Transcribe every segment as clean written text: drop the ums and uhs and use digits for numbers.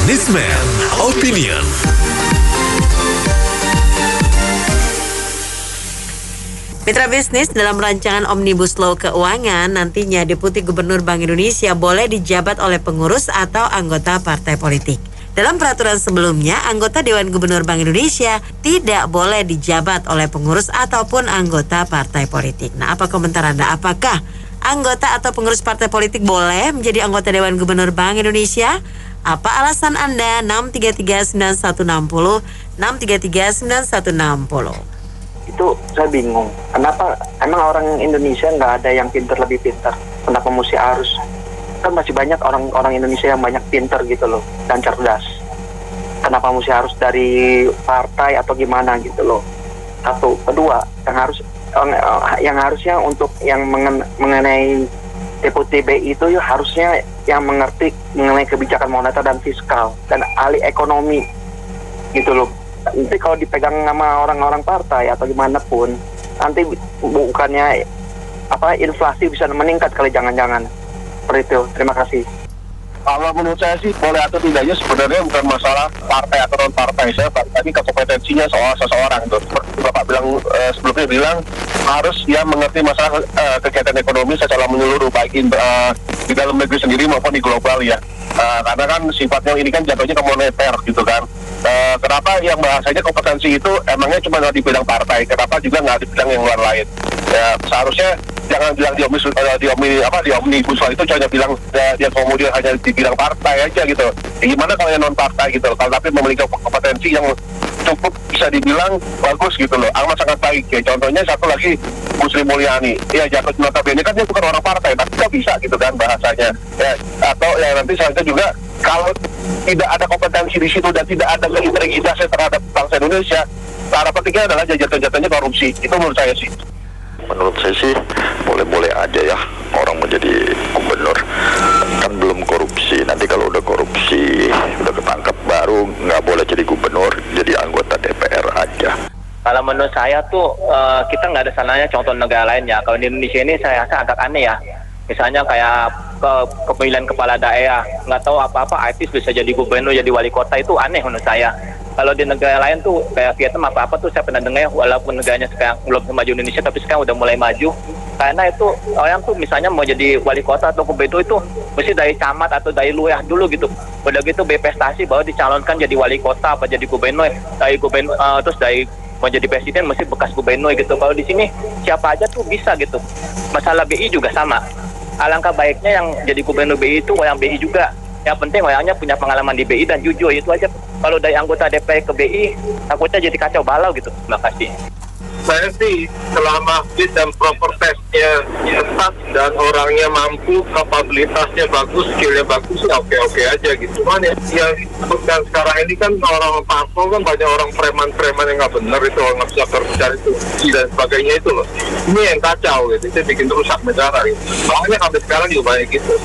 Businessman Opinion. Mitra bisnis, dalam rancangan Omnibus Law Keuangan, nantinya Deputi Gubernur Bank Indonesia boleh dijabat oleh pengurus atau anggota partai politik. Dalam peraturan sebelumnya, anggota Dewan Gubernur Bank Indonesia tidak boleh dijabat oleh pengurus ataupun anggota partai politik. Nah, apa komentar Anda? Apakah anggota atau pengurus partai politik boleh menjadi anggota Dewan Gubernur Bank Indonesia? Apa alasan Anda? 6339160, 6339160. Itu saya bingung, kenapa emang orang Indonesia nggak ada yang pintar lebih pintar, kenapa mesti harus, kan masih banyak orang Indonesia yang banyak pintar gitu loh dan cerdas, kenapa mesti harus dari partai atau gimana gitu loh. Satu, kedua, yang harusnya untuk yang mengenai Deputi BI itu ya harusnya yang mengerti mengenai kebijakan moneter dan fiskal dan ahli ekonomi gitu loh. Nanti kalau dipegang sama orang-orang partai atau gimana pun, nanti bukannya inflasi bisa meningkat kali, jangan-jangan seperti itu. Terima kasih. Kalau menurut saya sih boleh atau tidaknya sebenarnya bukan masalah partai atau non partai, saya tadi ke kompetensinya soal seseorang tuh. Seperti Bapak bilang sebelumnya bilang harus dia mengerti masalah kegiatan ekonomi secara menyeluruh, baik di dalam negeri sendiri maupun di global ya. Karena kan sifatnya ini kan jatuhnya ke moneter gitu kan. Kenapa yang bahasanya kompetensi itu emangnya cuma di bidang partai? Kenapa juga nggak di bidang yang lain? Ya seharusnya jangan bilang di omnibus law itu hanya bilang dia kemudian hanya di bidang partai aja gitu. Gimana kalau yang non partai gitu? Kalau tapi memiliki kompetensi yang cukup bisa dibilang bagus gitu loh, amat sangat baik ya. Contohnya satu lagi Sri Mulyani, ya jatuh notabene kan dia bukan orang partai, tapi dia bisa gitu kan bahasanya. Ya, atau ya nanti selanjutnya juga kalau tidak ada kompetensi di situ dan tidak ada integritasnya terhadap bangsa Indonesia, cara pentingnya adalah jatuh-jatuhnya korupsi. Itu menurut saya sih. Menurut saya sih boleh-boleh aja ya orang menjadi gubernur, kan belum korupsi. Nanti kalau udah korupsi, udah ketangkap, baru nggak boleh jadi gubernur, jadi anggota DPR aja. Kalau menurut saya tuh kita nggak ada salahnya contoh negara lain ya. Kalau di Indonesia ini saya rasa agak aneh ya. Misalnya kayak kepemilian kepala daerah, nggak tahu apa-apa artis bisa jadi gubernur, jadi wali kota, itu aneh menurut saya. Kalau di negara lain tuh kayak Vietnam apa-apa tuh saya pernah dengar, walaupun negaranya sekarang belum semaju Indonesia tapi sekarang udah mulai maju. Karena itu orang tuh misalnya mau jadi wali kota atau gubernur itu mesti dari camat atau dari lurah dulu gitu. Udah gitu berprestasi baru dicalonkan jadi wali kota apa jadi gubernur. Dari gubernur terus dari mau jadi presiden mesti bekas gubernur gitu. Kalau di sini siapa aja tuh bisa gitu. Masalah BI juga sama. Alangkah baiknya yang jadi gubernur BI itu orang BI juga. Yang penting orangnya punya pengalaman di BI dan jujur, itu aja. Kalau dari anggota DPR ke BI, takutnya jadi kacau balau gitu. Terima kasih. Saya sih selama fit dan proper testnya tepat dan orangnya mampu, kapabilitasnya bagus, skillnya bagus, ya oke aja gitu. Cuman ya yang disebutkan sekarang ini kan orang parpol kan banyak orang preman-preman yang nggak benar itu, nggak bisa kerja itu dan sebagainya itu loh. Ini yang kacau gitu, itu bikin rusak negara gitu. Soalnya sampai sekarang juga banyak gitu.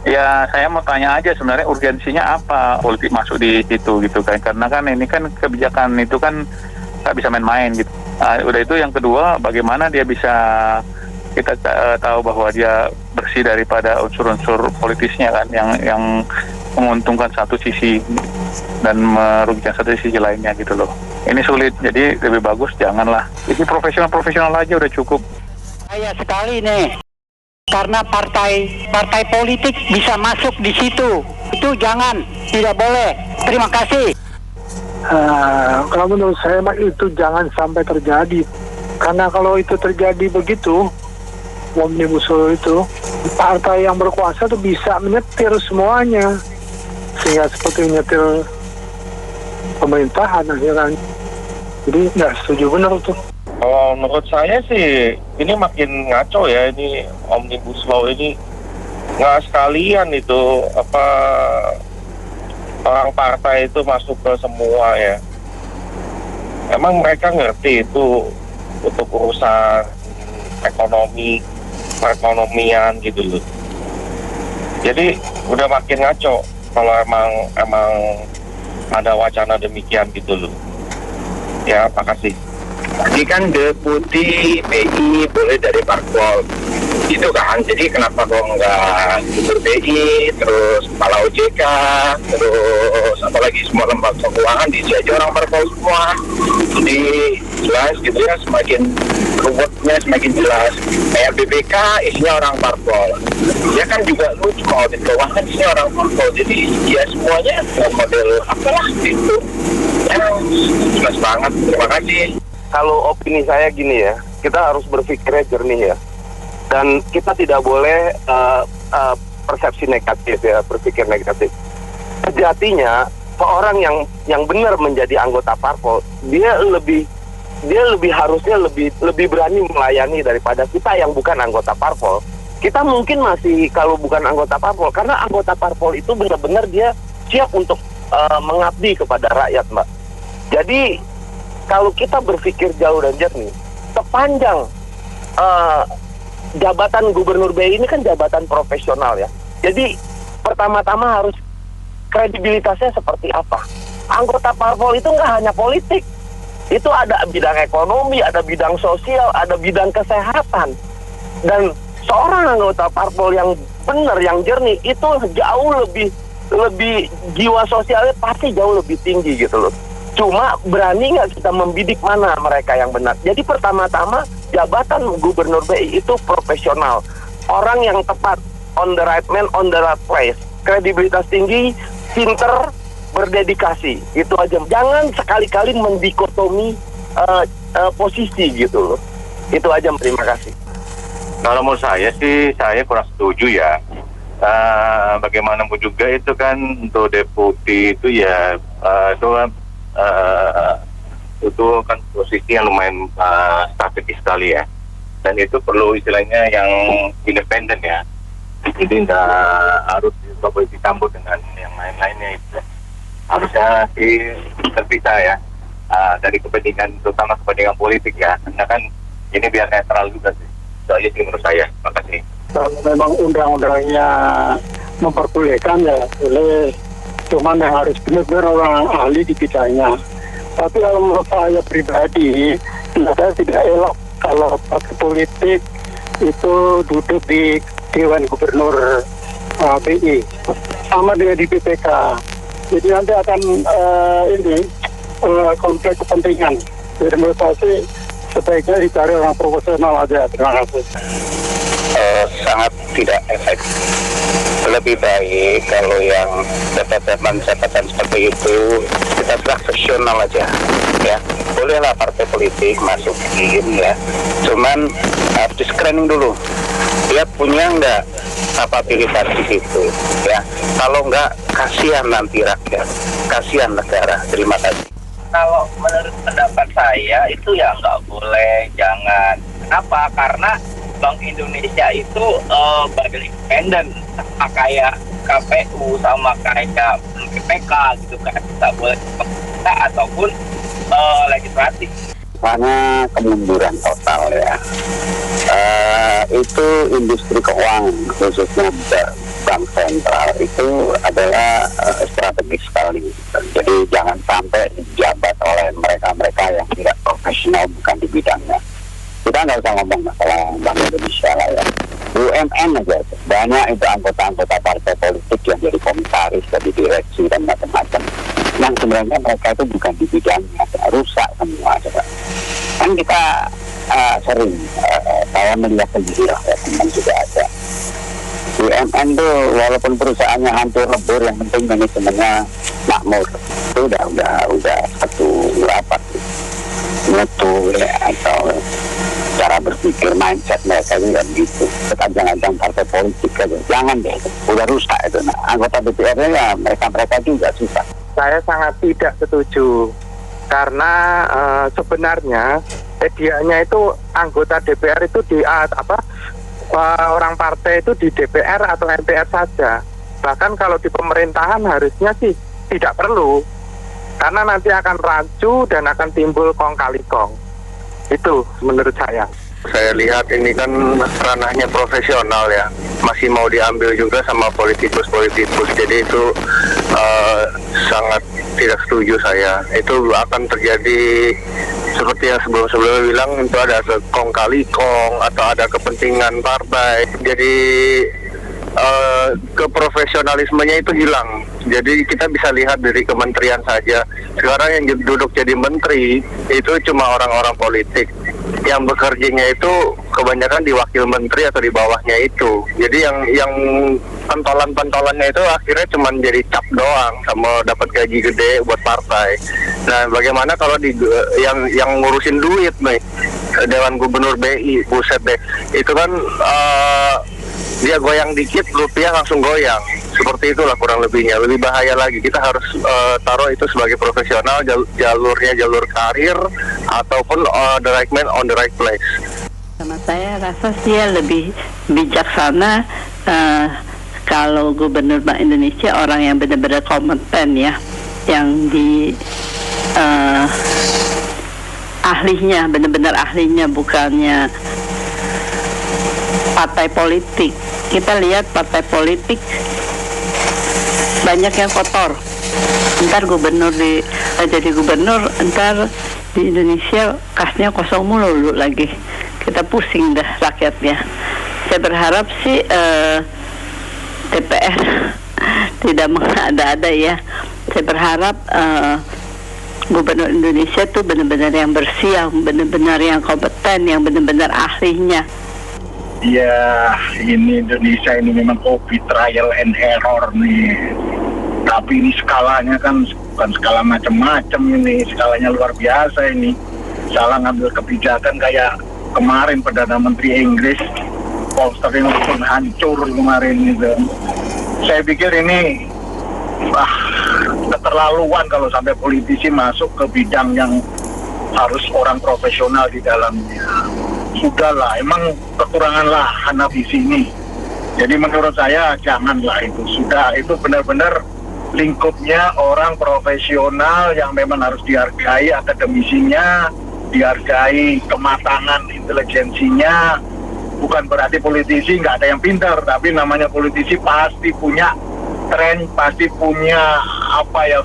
Ya saya mau tanya aja sebenarnya urgensinya apa politik masuk di situ gitu kan, karena kan ini kan kebijakan itu kan nggak bisa main-main gitu. Udah itu yang kedua, bagaimana dia bisa kita tahu bahwa dia bersih daripada unsur-unsur politisnya kan yang menguntungkan satu sisi dan merugikan satu sisi lainnya gitu loh. Ini sulit, jadi lebih bagus janganlah. Ini profesional aja udah cukup. Saya sekali nih. Karena partai politik bisa masuk di situ, itu jangan, tidak boleh. Terima kasih. Kalau menurut saya itu jangan sampai terjadi, karena kalau itu terjadi begitu, omnibus law itu, partai yang berkuasa tuh bisa menyetir semuanya, sehingga seperti menyetir pemerintahan akhirnya. Jadi nggak setuju benar tuh. Kalau menurut saya sih ini makin ngaco ya, ini omnibus law ini nggak sekalian itu orang partai itu masuk ke semua ya. Emang mereka ngerti itu untuk urusan ekonomi, perekonomian gitu loh. Jadi udah makin ngaco kalau emang ada wacana demikian gitu loh. Ya, makasih. Tadi kan deputi BI boleh dari parpol, Gitu kan, jadi kenapa kok nggak Gubernur BI, terus Kepala OJK, terus apalagi semua lembaga keuangan diisi aja orang parpol semua. Jadi jelas gitu ya, semakin ruwetnya semakin jelas. Kayak BPK isinya orang parpol. Ya kan juga lucu, mau audit keuangan isinya orang parpol. Jadi ya semuanya model apalah gitu. Ya jelas banget, terima kasih. Kalau opini saya gini ya, kita harus berpikirnya jernih ya. Dan kita tidak boleh persepsi negatif ya, berpikir negatif. Sejatinya seorang yang benar menjadi anggota parpol, dia lebih harusnya lebih berani melayani daripada kita yang bukan anggota parpol. Kita mungkin masih kalau bukan anggota parpol, karena anggota parpol itu benar-benar dia siap untuk mengabdi kepada rakyat, Mbak. Jadi kalau kita berpikir jauh dan jernih, sepanjang jabatan Gubernur BI ini kan jabatan profesional ya. Jadi pertama-tama harus kredibilitasnya seperti apa. Anggota parpol itu nggak hanya politik. Itu ada bidang ekonomi, ada bidang sosial, ada bidang kesehatan. Dan seorang anggota parpol yang benar, yang jernih, itu jauh lebih jiwa sosialnya pasti jauh lebih tinggi gitu loh. Cuma berani nggak kita membidik mana mereka yang benar. Jadi pertama-tama jabatan Gubernur BI itu profesional, orang yang tepat, on the right man, on the right place, kredibilitas tinggi, pinter, berdedikasi, itu aja. Jangan sekali-kali mendikotomi posisi gitu loh. Itu aja, terima kasih. Kalau menurut saya sih, saya kurang setuju ya. Bagaimanapun juga itu kan untuk deputi itu ya itu kan posisi yang lumayan strategis sekali ya, dan itu perlu istilahnya yang independen ya, jadi tidak harus dicampur dengan yang lain-lainnya. Itu harusnya terpisah ya, dari kepentingan, terutama kepentingan politik ya, karena kan ini biar netral juga sih. Soalnya sih menurut saya. Terima kasih. Kalau memang undang-undangnya memperbolehkan ya boleh, cuman yang harus benar-benar orang ahli di bidangnya. Tapi kalau menurut saya pribadi, saya tidak elok kalau partai politik itu duduk di Dewan Gubernur BI, sama dengan di BPK. Jadi nanti akan konflik kepentingan. Jadi menurut saya sih sebaiknya dicari orang profesional aja. Terima kasih. Sangat tidak efektif. Lebih baik kalau yang jabatan seperti itu kita profesional aja ya. Bolehlah partai politik masukin ya, cuman harus di screening dulu, dia punya nggak kapabilitas di situ ya. Kalau nggak, kasihan nanti rakyat, kasihan negara. Terima kasih. Kalau menurut pendapat saya itu ya nggak boleh, jangan. Kenapa? Karena Bank Indonesia itu badan independen, sama kayak KPU, sama kayak BPK gitu kan, tidak boleh pemerintah ataupun legislatif. Karena kemunduran total ya. Itu industri keuangan khususnya bank sentral itu adalah strategis sekali. Jadi jangan sampai dijabat oleh mereka-mereka yang tidak profesional, bukan di bidangnya. Kita nggak usah ngomong masalah Bank Indonesia lah ya. BUMN aja, banyak itu anggota-anggota partai politik yang jadi komisaris, jadi direksi dan macam-macam. Yang sebenarnya mereka itu bukan di bidangnya, rusak semua. Kan kita sering saya melihat sendiri lah, ya, teman juga ada. BUMN tuh walaupun perusahaannya hampir lebur, yang penting manajemennya makmur. Itu udah satu rapat mutu ya, atau cara berpikir, mindset mereka juga gitu. Ketajang-tajang partai politik aja, jangan deh, udah rusak itu. Nah, anggota DPR-nya ya mereka juga susah. Saya sangat tidak setuju karena sebenarnya medianya itu anggota DPR itu orang partai itu di DPR atau MPR saja. Bahkan kalau di pemerintahan harusnya sih tidak perlu, karena nanti akan rancu dan akan timbul kong kali kong. Itu menurut saya. Saya lihat ini kan ranahnya profesional ya, masih mau diambil juga sama politikus-politikus. Jadi itu sangat tidak setuju saya. Itu akan terjadi seperti yang sebelum-sebelumnya bilang itu ada kong kali kong atau ada kepentingan partai. Jadi keprofesionalismenya itu hilang. Jadi kita bisa lihat dari kementerian saja. Sekarang yang duduk jadi menteri itu cuma orang-orang politik. Yang bekerjanya itu kebanyakan di wakil menteri atau di bawahnya itu. Jadi yang pentolan-pentolannya itu akhirnya cuma jadi cap doang sama dapat gaji gede buat partai. Nah, bagaimana kalau yang ngurusin duit nih, Dewan Gubernur BI, buset deh. Itu kan dia goyang dikit, rupiah langsung goyang. Seperti itulah kurang lebihnya. Lebih bahaya lagi, kita harus taruh itu sebagai profesional, jalurnya jalur karir ataupun the right man on the right place. Sama saya rasa sih ya lebih bijaksana kalau Gubernur Bank Indonesia orang yang benar-benar kompeten ya, yang di ahlinya, benar-benar ahlinya, bukannya partai politik. Kita lihat partai politik banyak yang kotor. Ntar jadi gubernur, ntar di Indonesia kasnya kosong mulu lagi. Kita pusing dah rakyatnya. Saya berharap sih DPR tidak mengada-ada ya. Saya berharap Gubernur Indonesia tuh benar-benar yang bersih, yang benar-benar yang kompeten, yang benar-benar ahlinya. Ya, ini Indonesia ini memang COVID trial and error nih. Tapi ini skalanya kan bukan skala macam-macam ini, skalanya luar biasa ini. Salah ngambil kebijakan kayak kemarin Perdana Menteri Inggris, Polster yang pun hancur kemarin itu. Saya pikir ini keterlaluan kalau sampai politisi masuk ke bidang yang harus orang profesional di dalamnya. Sudahlah, emang kekurangan lahan habis ini. Jadi menurut saya janganlah itu. Sudah, itu benar-benar lingkupnya orang profesional yang memang harus dihargai akademisinya, dihargai kematangan intelijensinya. Bukan berarti politisi nggak ada yang pintar, tapi namanya politisi pasti punya tren, pasti punya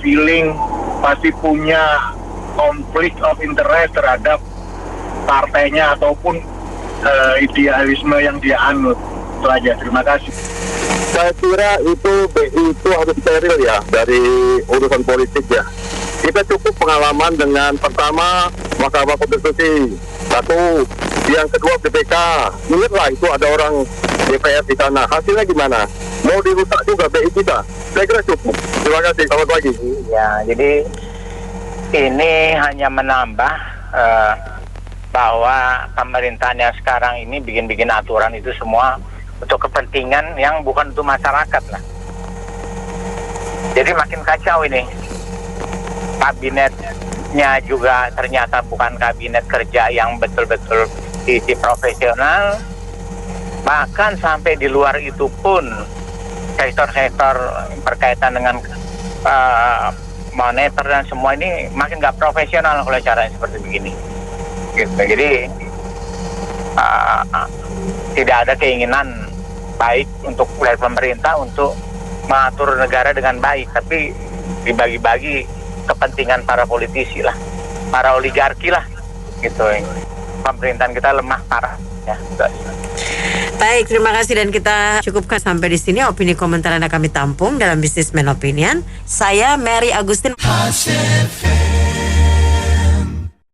feeling, pasti punya konflik of interest terhadap partainya ataupun idealisme yang dia anut. Itu aja, terima kasih. Saya kira itu BI itu harus steril ya dari urusan politik ya. Kita cukup pengalaman dengan pertama Mahkamah Konstitusi, satu, yang kedua BPK. Ingatlah itu ada orang DPR di sana. Hasilnya gimana? Mau dirusak juga BI kita? Saya kira cukup. Terima kasih. Selamat pagi. Ya, jadi ini hanya menambah bahwa pemerintahan yang sekarang ini bikin aturan itu semua untuk kepentingan yang bukan untuk masyarakat lah. Jadi makin kacau ini. Kabinetnya juga ternyata bukan kabinet kerja yang betul-betul isi profesional. Bahkan sampai di luar itu pun sektor-sektor berkaitan dengan moneter dan semua ini makin nggak profesional kalau caranya seperti begini. Gitu. Jadi tidak ada keinginan baik untuk dari pemerintah untuk mengatur negara dengan baik, tapi dibagi-bagi kepentingan para politisi lah, para oligarki lah, gitu. Pemerintahan kita lemah parah. Ya, baik, terima kasih dan kita cukupkan sampai di sini. Opini komentar Anda kami tampung dalam Businessman Opinion. Saya Mary Agustin.